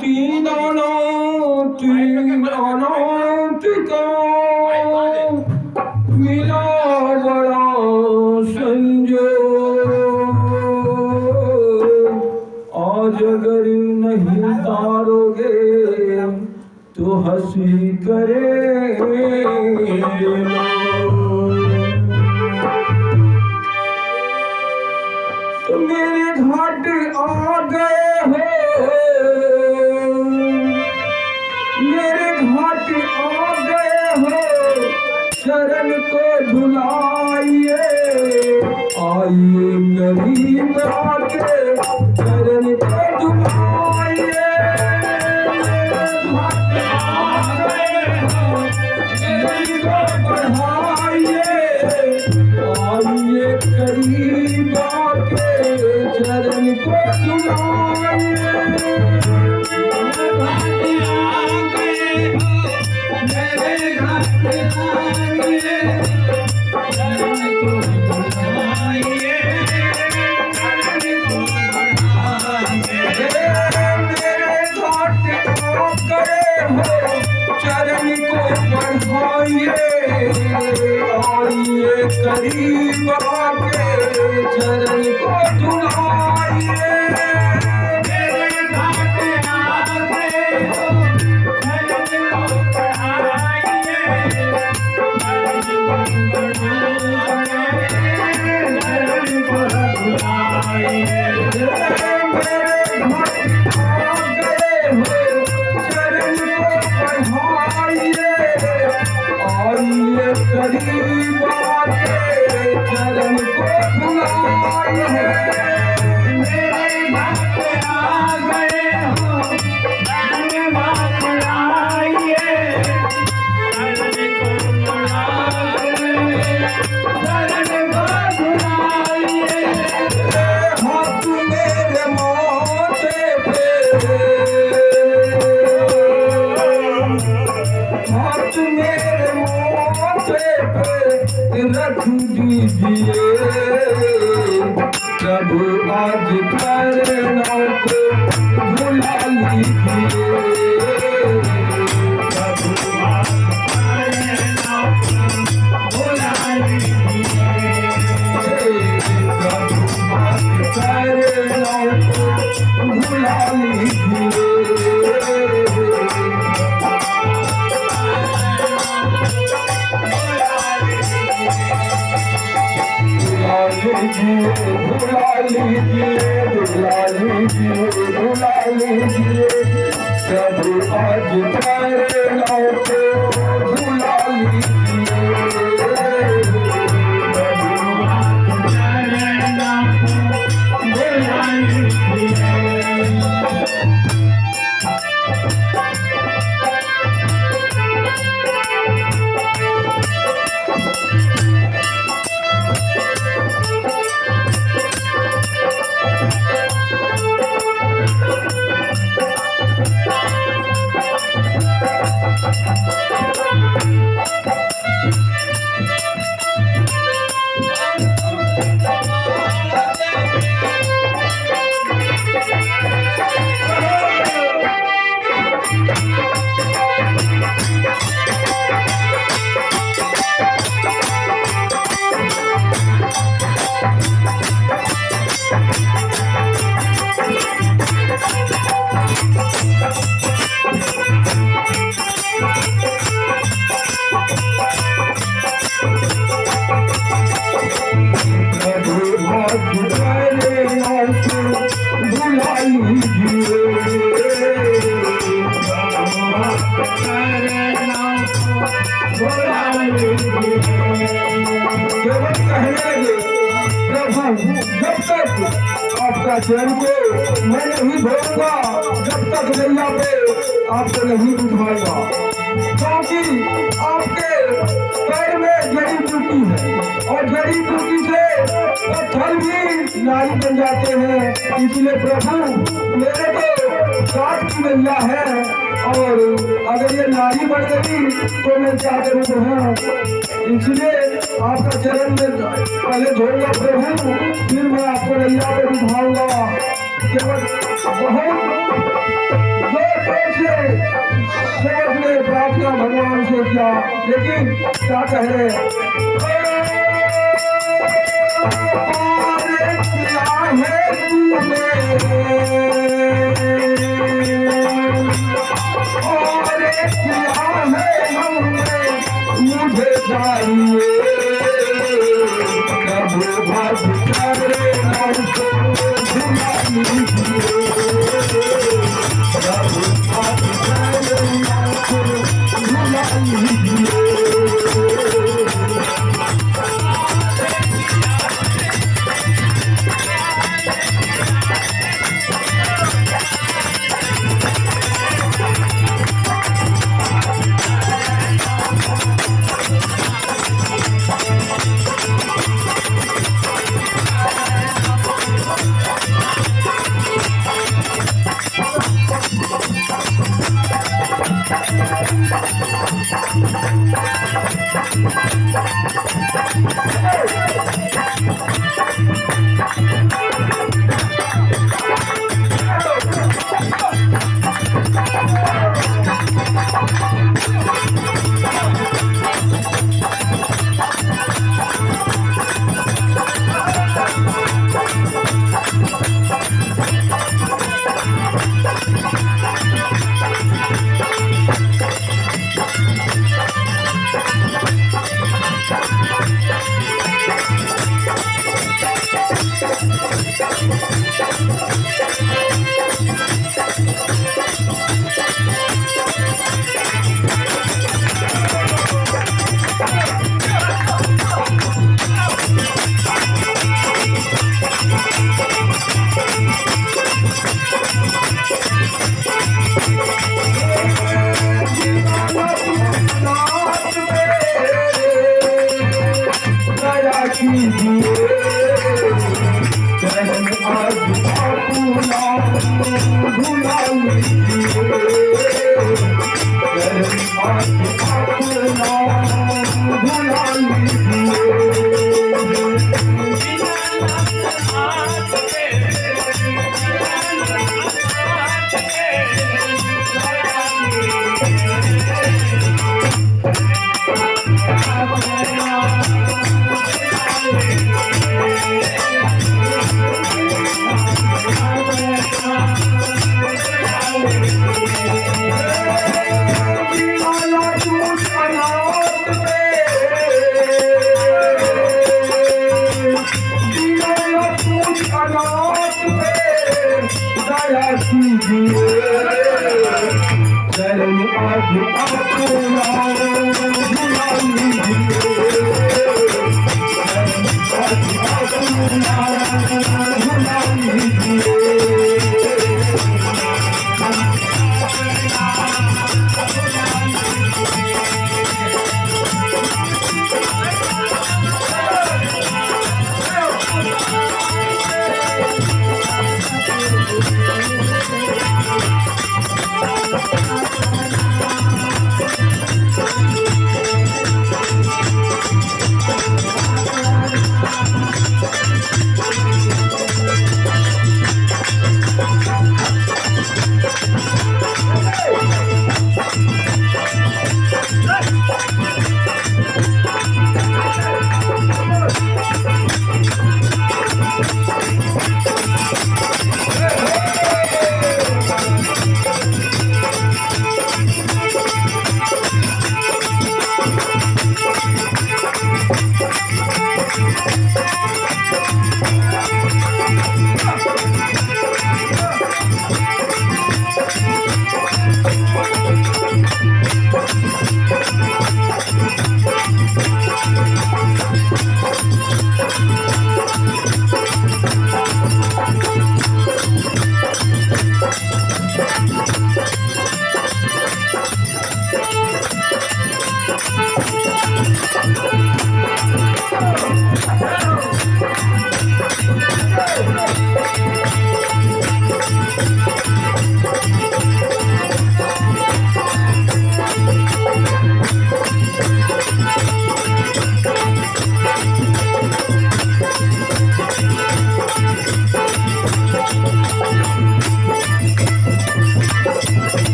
दीनानाथ दीनानाथ का मिला बड़ा संजोग। आज अगर नहीं तारोगे तो हंसी करेंगे तो मेरे घाट आ गए हो, मेरे घाट आ गए हो, शरण को धुलाइए। आइए करीब आके शरण को धुलाइए। घाट आ गए हो, शरण को बढ़ाइए। आइए करीब आके चरण को झुलाइए। मेरे घाट आ गए हो, चरण को झुलाइए। चरण को बढ़ाइए। मेरे घाट आ गए हो, चरण को बढ़ाइए। आइए करीब आके चरण को धुलाइए। मेरे घाट आ गए हो, चरण को बढ़ाइए। चरण को बढ़ाइए। चरण को धुलाइए। मेरे घाट आ गए हो, चरण को बढ़ाइए। आइए करीब आके चरण को धुलाइए। मेरे घाट आ गए हो, चरण को बढ़ाइए। चरण को बढ़ाइए। चरण को धुलाइए। हाथ मेरे माथे पे, हाथ मेरे माथे पे रख दीजिए। प्रभु आज करना को भुला लीजिए। प्रभु आज करना को भुला लीजिए। प्रभु आज करना को भुला लीजिए। भुला लीजिए, भुला लीजिए, भुला लीजिए। प्रभु आज करना को भुला लीजिए। प्रभु आज करना को भुला लीजिए। आपका चरण को मैं नहीं छोड़ूंगा जब तक नैया पे आपको नहीं उठाएगा, क्योंकि आपके पैर में जड़ी बूटी है और जड़ी बूटी से पत्थर भी नारी बन जाते हैं। इसलिए प्रभु मेरे तो साथ की नैया है और अगर ये नारी बन गई तो मैं क्या करूँ। इसलिए आपका चरण में पहले धोऊंगा प्रभु, फिर मैं आपको नैया पे उठाऊंगा। केवल बहुत सेवक ने प्रार्थना भगवान से किया, लेकिन क्या कह रहे हैं? मुझे चाहिए प्रभु भक्त करे मन को भुला लीजिए, प्रभु भक्त करे मन को भुला लीजिए।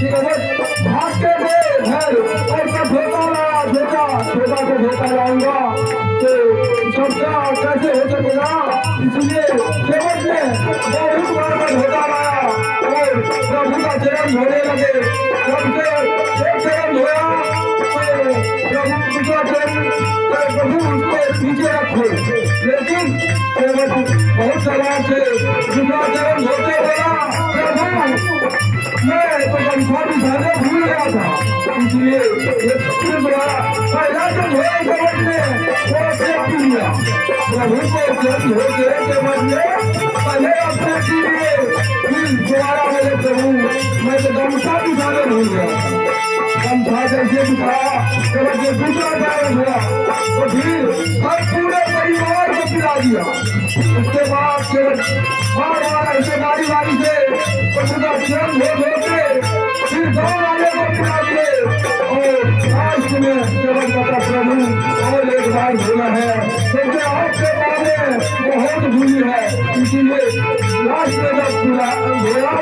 भागते थे घर और सब धोता लाया छोटा को धोता लाऊंगा तो सबका कैसे हो सकेगा। इसलिए केवट ने बहुत बार का धोता लाया और प्रभु का चरण धोने लगे। सबसे एक चरण धोया तो प्रभु दूसरा चरण प्रभु उसको पीछे रखो, लेकिन केवट बहुत चालाक थे। दूसरा चरण धोते बोला प्रभु मैं तो गमछा बिछाने भूल गया था, इसलिए पहला जब धोए केवट ने वो सेब पी लिया। प्रभु को जब धोते केवट ने पहले अपने पी लिए, फिर दोबारा बोले प्रभु मैं तो गमछा बिछाने भूल गया। गमछा जैसे बिछाया केवट ने दूसरा कारण हुआ तो फिर हर पूरे परिवार को पिला दिया। उसके बाद केवट बार ऐसे बारी से प्रभु का चरण धो फिर गाँव वाले को पिला दिए और लास्ट में केवल बता प्रभु और एक बार धोना है क्योंकि आपके बारे बहुत भूली है। इसीलिए लास्ट में जब धोया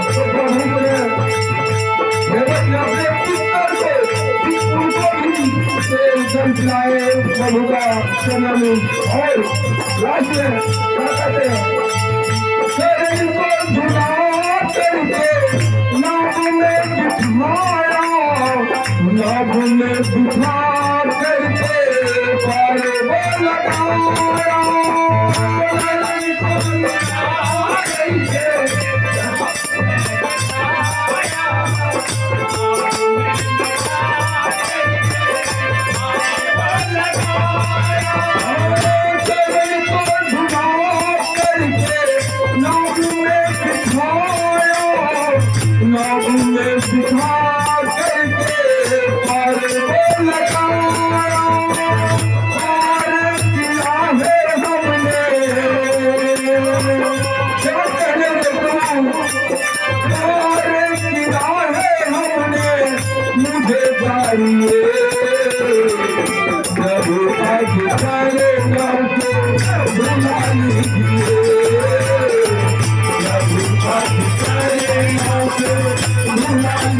तो प्रभु ने अपने पुत्र को उनको भी जल पिलाए प्रभु का चरण और लास्ट में क्या कहते हैं नाभ में बिठा करके पारे में लगाया।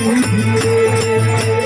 Thank you.